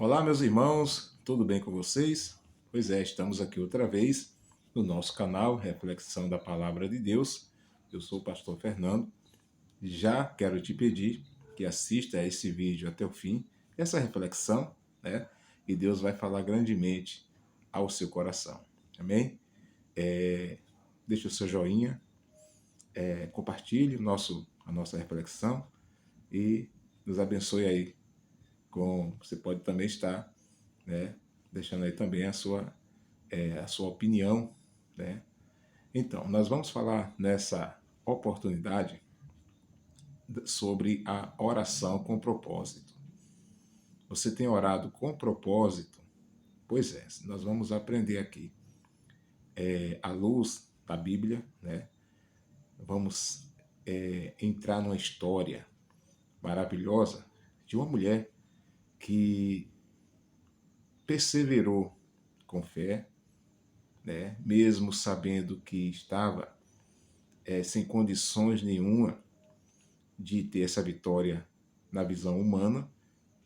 Olá, meus irmãos, tudo bem com vocês? Pois é, estamos aqui outra vez no nosso canal Reflexão da Palavra de Deus. Eu sou o pastor Fernando. Já quero te pedir que assista a esse vídeo até o fim, essa reflexão, né? E Deus vai falar grandemente ao seu coração. Amém? Deixe o seu joinha, compartilhe a nossa reflexão e nos abençoe aí. Você pode também estar, né, deixando aí também a sua opinião, né? Então, nós vamos falar nessa oportunidade sobre a oração com propósito. Você tem orado com propósito? Pois é, nós vamos aprender aqui, à luz da Bíblia, né? Vamos entrar numa história maravilhosa de uma mulher que perseverou com fé, né? Mesmo sabendo que estava sem condições nenhuma de ter essa vitória na visão humana,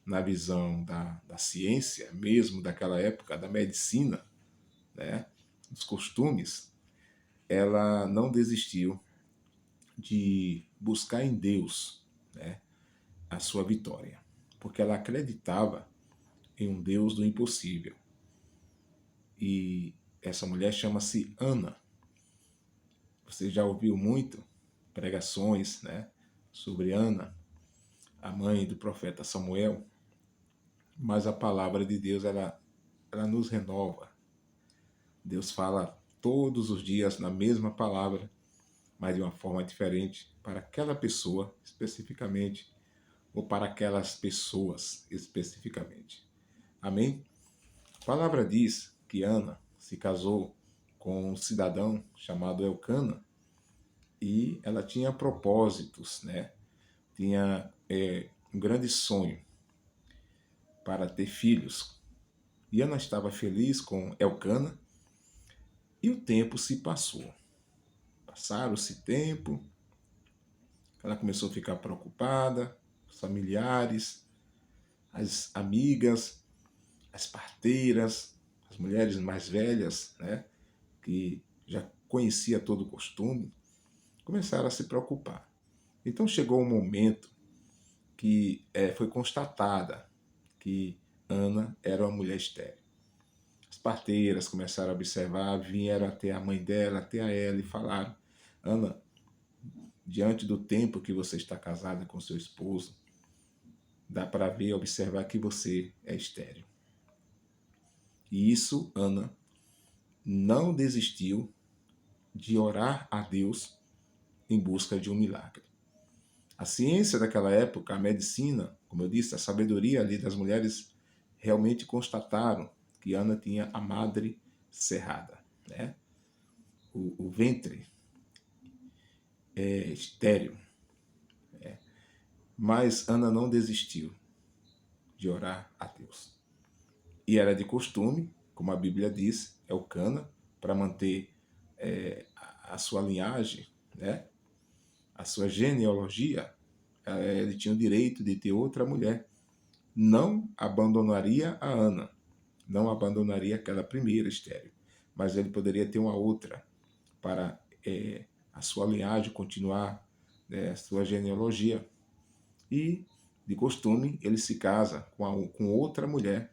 na visão da ciência, mesmo daquela época, da medicina, né, dos costumes, ela não desistiu de buscar em Deus, né, a sua vitória, porque ela acreditava em um Deus do impossível. E essa mulher chama-se Ana. Você já ouviu muito pregações, né, sobre Ana, a mãe do profeta Samuel, mas a palavra de Deus, ela nos renova. Deus fala todos os dias na mesma palavra, mas de uma forma diferente para aquela pessoa especificamente, ou para aquelas pessoas especificamente. Amém? A palavra diz que Ana se casou com um cidadão chamado Elcana e ela tinha propósitos, né? Tinha um grande sonho para ter filhos. E Ana estava feliz com Elcana e o tempo se passou. Passaram-se tempo, ela começou a ficar preocupada, os familiares, as amigas, as parteiras, as mulheres mais velhas, né, que já conhecia todo o costume, começaram a se preocupar. Então chegou um momento que foi constatada que Ana era uma mulher estéril. As parteiras começaram a observar, vieram até a mãe dela, até a ela e falaram: Ana, diante do tempo que você está casada com seu esposo, dá para ver, observar que você é estéril. E isso, Ana não desistiu de orar a Deus em busca de um milagre. A ciência daquela época, a medicina, como eu disse, a sabedoria ali das mulheres, realmente constataram que Ana tinha a madre cerrada, né? O ventre estéril. Mas Ana não desistiu de orar a Deus. E era de costume, como a Bíblia diz, Elcana, para manter a sua linhagem, né? A sua genealogia, ele tinha o direito de ter outra mulher. Não abandonaria a Ana, não abandonaria aquela primeira estéril, mas ele poderia ter uma outra para a sua linhagem continuar, né, a sua genealogia. E, de costume, ele se casa com outra mulher,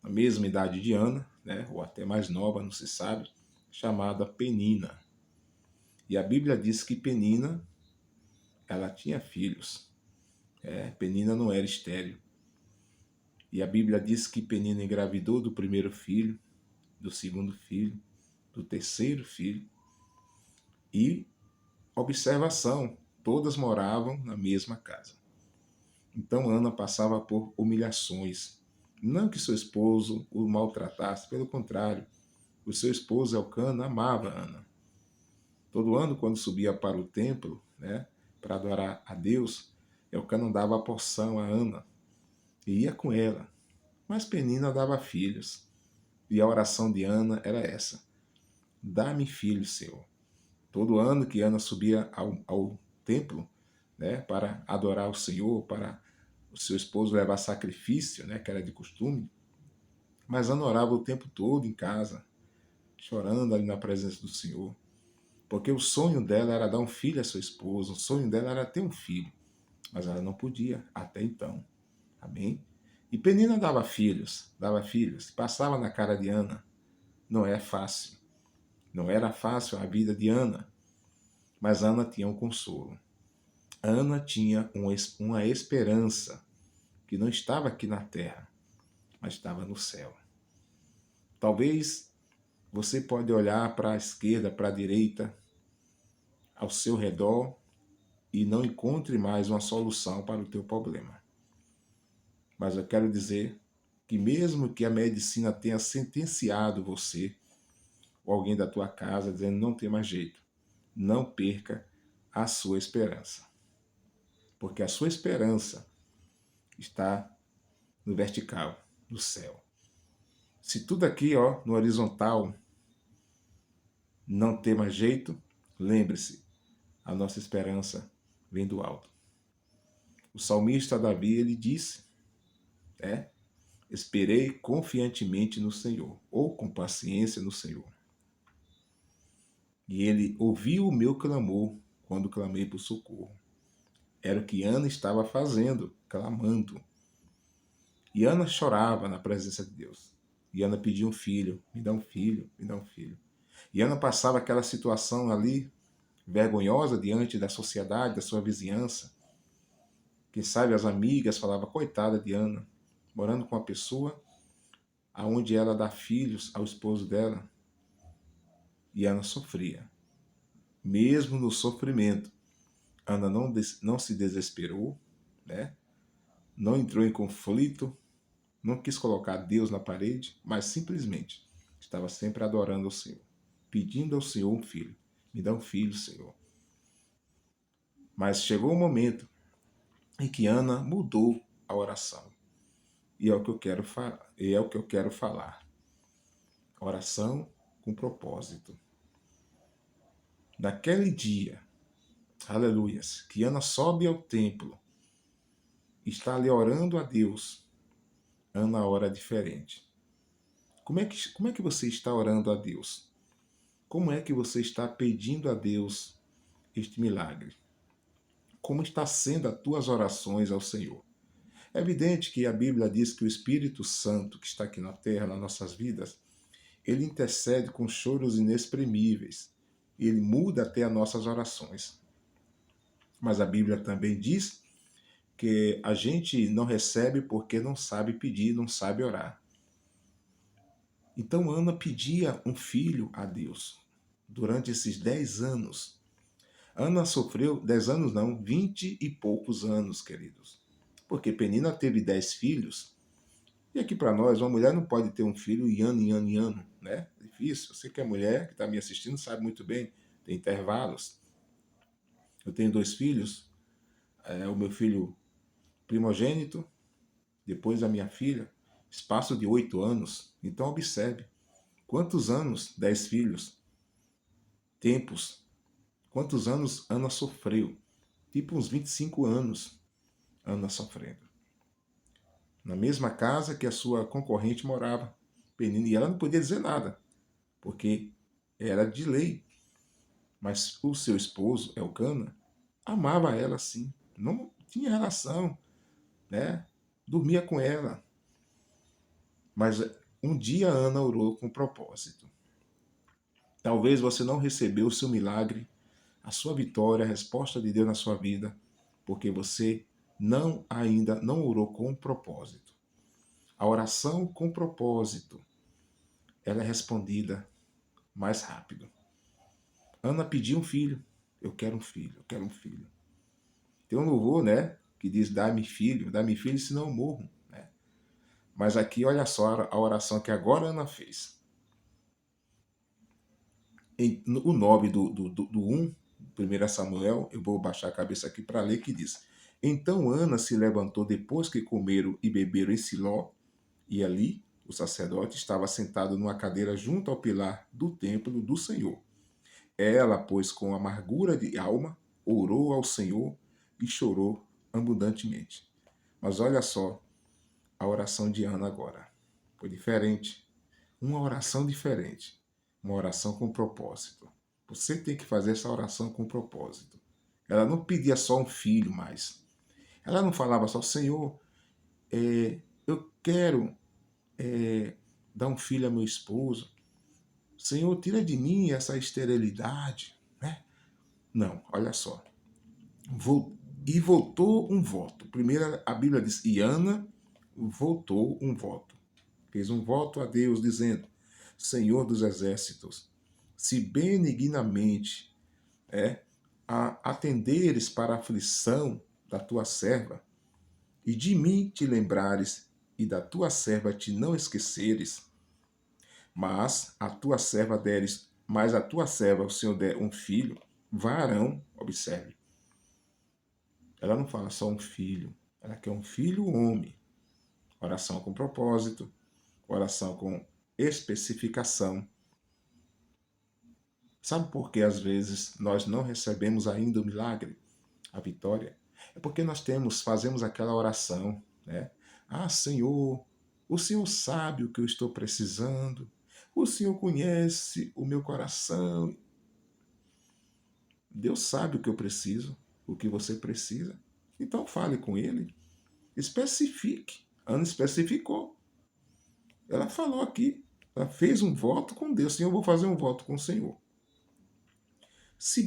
na mesma idade de Ana, né, ou até mais nova, não se sabe, chamada Penina. E a Bíblia diz que Penina, ela tinha filhos. Penina não era estéril. E a Bíblia diz que Penina engravidou do primeiro filho, do segundo filho, do terceiro filho. E, observação, todas moravam na mesma casa. Então Ana passava por humilhações. Não que seu esposo o maltratasse, pelo contrário, o seu esposo Elcana amava Ana. Todo ano, quando subia para o templo, né, para adorar a Deus, Elcana dava a porção a Ana e ia com ela. Mas Penina dava filhos. E a oração de Ana era essa: dá-me filhos, Senhor. Todo ano que Ana subia ao templo, né, para adorar o Senhor, para o seu esposo levar sacrifício, né, que era de costume, mas Ana orava o tempo todo em casa, chorando ali na presença do Senhor, porque o sonho dela era dar um filho a seu esposo, o sonho dela era ter um filho, mas ela não podia até então. Amém? E Penina dava filhos, passava na cara de Ana. Não é fácil. Não era fácil a vida de Ana, mas Ana tinha um consolo. Ana tinha uma esperança que não estava aqui na terra, mas estava no céu. Talvez você pode olhar para a esquerda, para a direita, ao seu redor e não encontre mais uma solução para o teu problema. Mas eu quero dizer que mesmo que a medicina tenha sentenciado você, ou alguém da tua casa, dizendo não tem mais jeito, não perca a sua esperança. Porque a sua esperança está no vertical, no céu. Se tudo aqui, ó, no horizontal, não tem mais jeito, lembre-se, a nossa esperança vem do alto. O salmista Davi, ele disse, esperei confiantemente no Senhor, ou com paciência no Senhor. E ele ouviu o meu clamor quando clamei por socorro. Era o que Ana estava fazendo, clamando. E Ana chorava na presença de Deus. E Ana pedia um filho, me dá um filho, me dá um filho. E Ana passava aquela situação ali, vergonhosa diante da sociedade, da sua vizinhança. Quem sabe as amigas falavam, coitada de Ana, morando com uma pessoa aonde ela dá filhos ao esposo dela. E Ana sofria. Mesmo no sofrimento, Ana não se desesperou, né? Não entrou em conflito, não quis colocar Deus na parede, mas simplesmente estava sempre adorando ao Senhor, pedindo ao Senhor um filho. Me dá um filho, Senhor. Mas chegou um momento em que Ana mudou a oração. E é o que eu quero falar. Oração com propósito. Naquele dia, aleluias, que Ana sobe ao templo, está ali orando a Deus, Ana ora diferente. Como é que você está orando a Deus? Como é que você está pedindo a Deus este milagre? Como está sendo as tuas orações ao Senhor? É evidente que a Bíblia diz que o Espírito Santo que está aqui na terra, nas nossas vidas, ele intercede com choros inexprimíveis. Ele muda até as nossas orações. Mas a Bíblia também diz que a gente não recebe porque não sabe pedir, não sabe orar. Então Ana pedia um filho a Deus durante esses 10 anos. Ana sofreu 10 anos não, 20 e poucos anos, queridos. Porque Penina teve 10 filhos. E aqui para nós, uma mulher não pode ter um filho em ano, em ano, em ano, né? É difícil. Você que é mulher, que está me assistindo, sabe muito bem. Tem intervalos. Eu tenho 2 filhos. O meu filho primogênito, depois a minha filha. Espaço de 8 anos. Então observe. Quantos anos? 10 filhos. Tempos. Quantos anos Ana sofreu? Tipo uns 25 anos Ana sofrendo. Na mesma casa que a sua concorrente morava, Penina, e ela não podia dizer nada, porque era de lei. Mas o seu esposo, Elcana, amava ela sim, não tinha relação, né? Dormia com ela. Mas um dia Ana orou com propósito. Talvez você não recebeu o seu milagre, a sua vitória, a resposta de Deus na sua vida, porque você ainda não orou com propósito. A oração com propósito, ela é respondida mais rápido. Ana pediu um filho. Eu quero um filho, eu quero um filho. Tem um louvor, né, que diz, dá-me filho, senão eu morro. Né? Mas aqui, olha só a oração que agora Ana fez. O 9 do 1, 1 Samuel, eu vou baixar a cabeça aqui para ler, que diz, então Ana se levantou depois que comeram e beberam em Siló, e ali o sacerdote estava sentado numa cadeira junto ao pilar do templo do Senhor. Ela, pois, com amargura de alma, orou ao Senhor e chorou abundantemente. Mas olha só a oração de Ana agora. Foi diferente. Uma oração diferente. Uma oração com propósito. Você tem que fazer essa oração com propósito. Ela não pedia só um filho mais. Ela não falava só, Senhor, eu quero dar um filho a meu esposo. Senhor, tira de mim essa esterilidade. Né? Não, olha só. E voltou um voto. Primeiro a Bíblia diz, e Ana voltou um voto. Fez um voto a Deus, dizendo, Senhor dos exércitos, se benignamente atenderes para a aflição da tua serva, e de mim te lembrares, e da tua serva te não esqueceres, mas a tua serva o Senhor der um filho, varão, observe. Ela não fala só um filho, ela quer um filho homem. Oração com propósito, oração com especificação. Sabe por que às vezes nós não recebemos ainda o milagre, a vitória? É porque fazemos aquela oração, né? Ah, Senhor, o Senhor sabe o que eu estou precisando, o Senhor conhece o meu coração. Deus sabe o que eu preciso, o que você precisa. Então fale com Ele, especifique. Ana especificou. Ela falou aqui, ela fez um voto com Deus. Senhor, eu vou fazer um voto com o Senhor. Se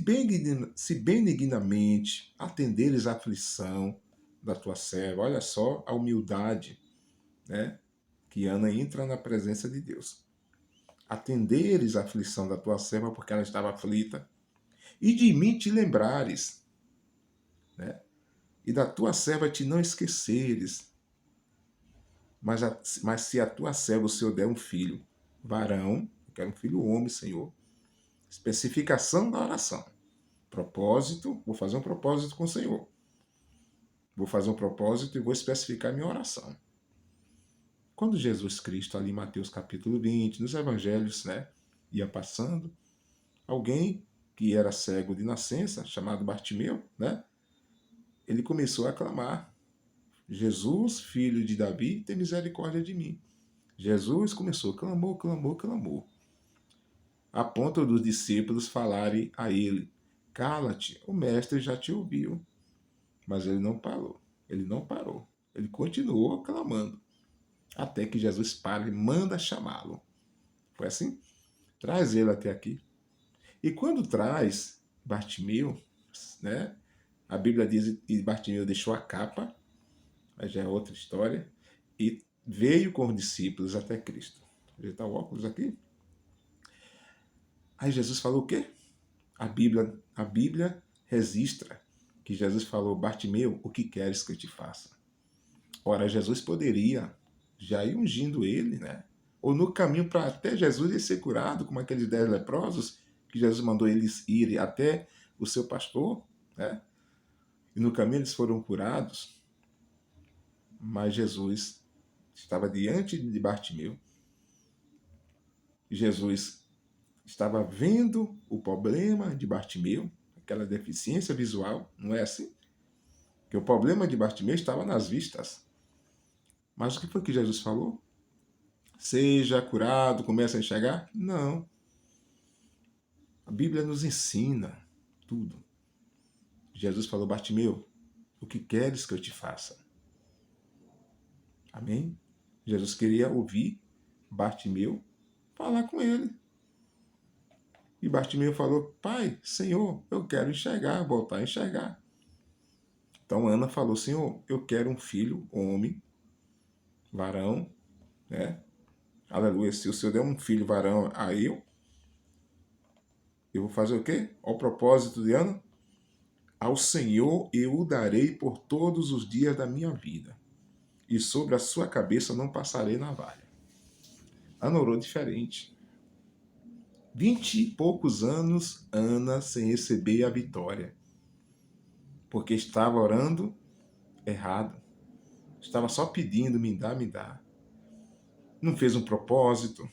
benignamente atenderes a aflição da tua serva, olha só a humildade, né? Que Ana entra na presença de Deus. Atenderes a aflição da tua serva, porque ela estava aflita, e de mim te lembrares, né? E da tua serva te não esqueceres. Mas se a tua serva, o Senhor, der um filho, varão, eu quero um filho homem, Senhor. Especificação da oração. Propósito, vou fazer um propósito com o Senhor. Vou fazer um propósito e vou especificar minha oração. Quando Jesus Cristo, ali em Mateus capítulo 20, nos evangelhos, né, ia passando, alguém que era cego de nascença, chamado Bartimeu, né, ele começou a clamar, Jesus, filho de Davi, tem misericórdia de mim. Jesus começou, clamou, clamou, clamou. A ponto dos discípulos falarem a ele, cala-te, o mestre já te ouviu. Mas ele não parou, ele não parou. Ele continuou clamando, até que Jesus para e manda chamá-lo. Foi assim? Traz ele até aqui. E quando traz Bartimeu, né? A Bíblia diz que Bartimeu deixou a capa, mas já é outra história, e veio com os discípulos até Cristo. Está o óculos aqui? Aí Jesus falou o quê? A Bíblia registra que Jesus falou, Bartimeu, o que queres que eu te faça? Ora, Jesus poderia já ir ungindo ele, né? Ou no caminho para até Jesus ir ser curado, como aqueles 10 leprosos, que Jesus mandou eles irem até o seu pastor, né? E no caminho eles foram curados, mas Jesus estava diante de Bartimeu. Jesus estava vendo o problema de Bartimeu, aquela deficiência visual, não é assim? Que o problema de Bartimeu estava nas vistas. Mas o que foi que Jesus falou? Seja curado, comece a enxergar? Não. A Bíblia nos ensina tudo. Jesus falou, Bartimeu, o que queres que eu te faça? Amém? Jesus queria ouvir Bartimeu falar com ele. E Bartimeu falou, Pai, Senhor, eu quero enxergar, voltar a enxergar. Então Ana falou, Senhor, eu quero um filho, homem, varão, né? Aleluia, se o Senhor der um filho varão a eu vou fazer o quê? Ao propósito de Ana, ao Senhor eu o darei por todos os dias da minha vida, e sobre a sua cabeça não passarei navalha. Ana orou diferente. 20 e poucos anos, Ana sem receber a vitória, porque estava orando errado. Estava só pedindo, me dá, me dá. Não fez um propósito,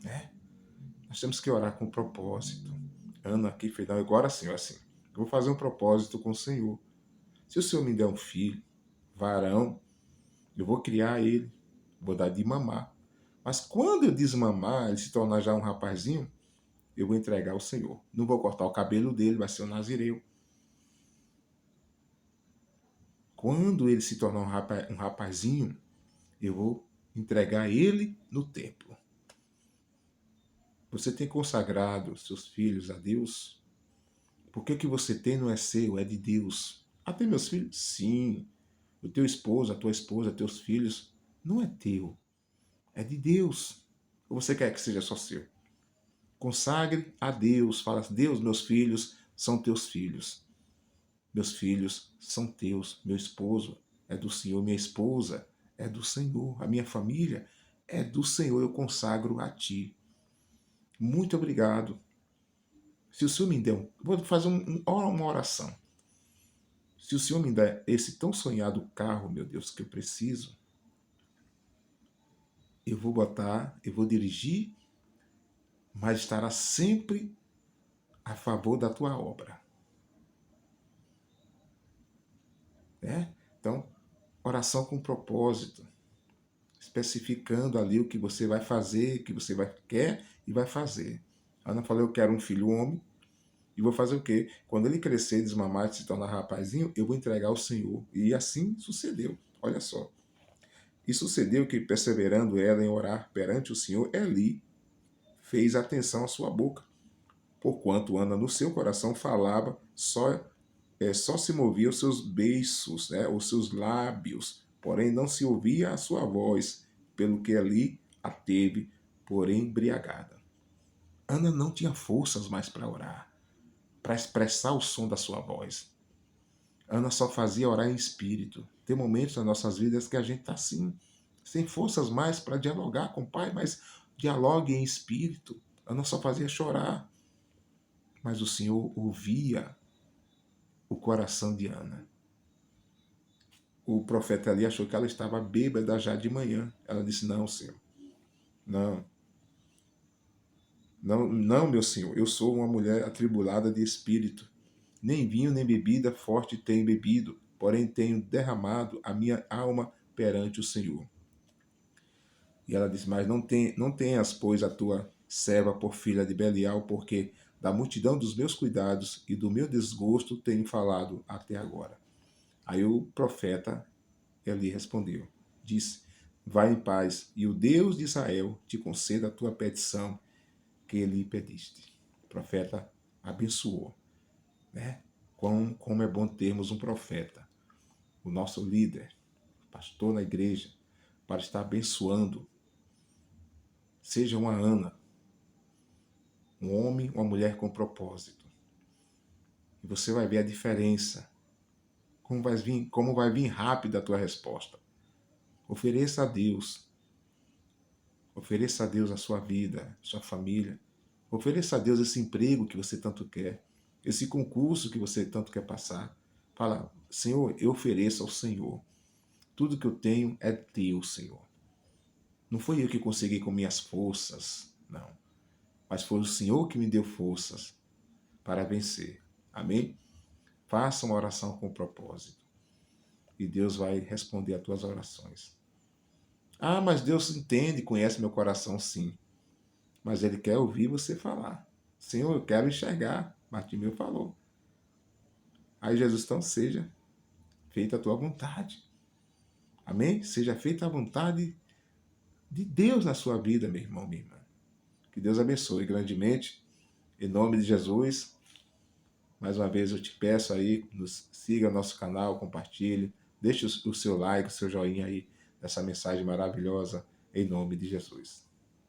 né? Nós temos que orar com propósito. Ana aqui fez, não, agora sim, assim. Eu vou fazer um propósito com o Senhor. Se o Senhor me der um filho, varão, eu vou criar ele, vou dar de mamar. Mas quando eu desmamar, ele se tornar já um rapazinho, eu vou entregar ao Senhor. Não vou cortar o cabelo dele, vai ser um nazireu. Quando ele se tornar um rapazinho, eu vou entregar ele no templo. Você tem consagrado seus filhos a Deus? Porque o que você tem não é seu, é de Deus. Até meus filhos? Sim. O teu esposo, a tua esposa, teus filhos, não é teu, é de Deus. Ou você quer que seja só seu? Consagre a Deus. Fala, Deus, meus filhos são teus filhos. Meus filhos são teus. Meu esposo é do Senhor. Minha esposa é do Senhor. A minha família é do Senhor. Eu consagro a ti. Muito obrigado. Se o Senhor me der vou fazer uma oração. Se o Senhor me der esse tão sonhado carro, meu Deus, que eu preciso, eu vou botar, eu vou dirigir, mas estará sempre a favor da tua obra. Né? Então, oração com propósito, especificando ali o que você vai fazer, o que você quer e vai fazer. Ana falou, eu quero um filho homem, e vou fazer o quê? Quando ele crescer, desmamar e se tornar rapazinho, eu vou entregar ao Senhor. E assim sucedeu. Olha só. E sucedeu que, perseverando ela em orar perante o Senhor, Eli fez atenção à sua boca. Porquanto Ana no seu coração falava, só se movia os seus beiços, né, os seus lábios, porém não se ouvia a sua voz, pelo que Eli a teve, porém embriagada. Ana não tinha forças mais para orar, para expressar o som da sua voz. Ana só fazia orar em espírito. Tem momentos nas nossas vidas que a gente está assim, sem forças mais para dialogar com o Pai, mas dialogue em espírito. Ana só fazia chorar. Mas o Senhor ouvia o coração de Ana. O profeta ali achou que ela estava bêbada já de manhã. Ela disse, não, Senhor, não, não, não, meu Senhor, eu sou uma mulher atribulada de espírito. Nem vinho nem bebida forte tenho bebido, porém tenho derramado a minha alma perante o Senhor. E ela disse, mas não tenhas, pois, a tua serva por filha de Belial, porque da multidão dos meus cuidados e do meu desgosto tenho falado até agora. Aí o profeta Eli respondeu, disse, vai em paz, e o Deus de Israel te conceda a tua petição que lhe pediste. O profeta abençoou. Né? Como é bom termos um profeta, o nosso líder, pastor na igreja, para estar abençoando. Seja uma Ana, um homem, uma mulher com propósito. E você vai ver a diferença. Como vai vir rápida a tua resposta. Ofereça a Deus. Ofereça a Deus a sua vida, a sua família. Ofereça a Deus esse emprego que você tanto quer, esse concurso que você tanto quer passar. Fala, Senhor, eu ofereço ao Senhor. Tudo que eu tenho é teu, Senhor. Não foi eu que consegui com minhas forças, não. Mas foi o Senhor que me deu forças para vencer. Amém? Faça uma oração com propósito. E Deus vai responder às tuas orações. Ah, mas Deus entende, conhece meu coração, sim. Mas Ele quer ouvir você falar. Senhor, eu quero enxergar. Bartimeu falou. Aí Jesus, então, seja feita a tua vontade. Amém? Seja feita a vontade de Deus na sua vida, meu irmão, minha irmã. Que Deus abençoe grandemente. Em nome de Jesus. Mais uma vez eu te peço aí, siga nosso canal, compartilhe, deixe o seu like, o seu joinha aí nessa mensagem maravilhosa, em nome de Jesus.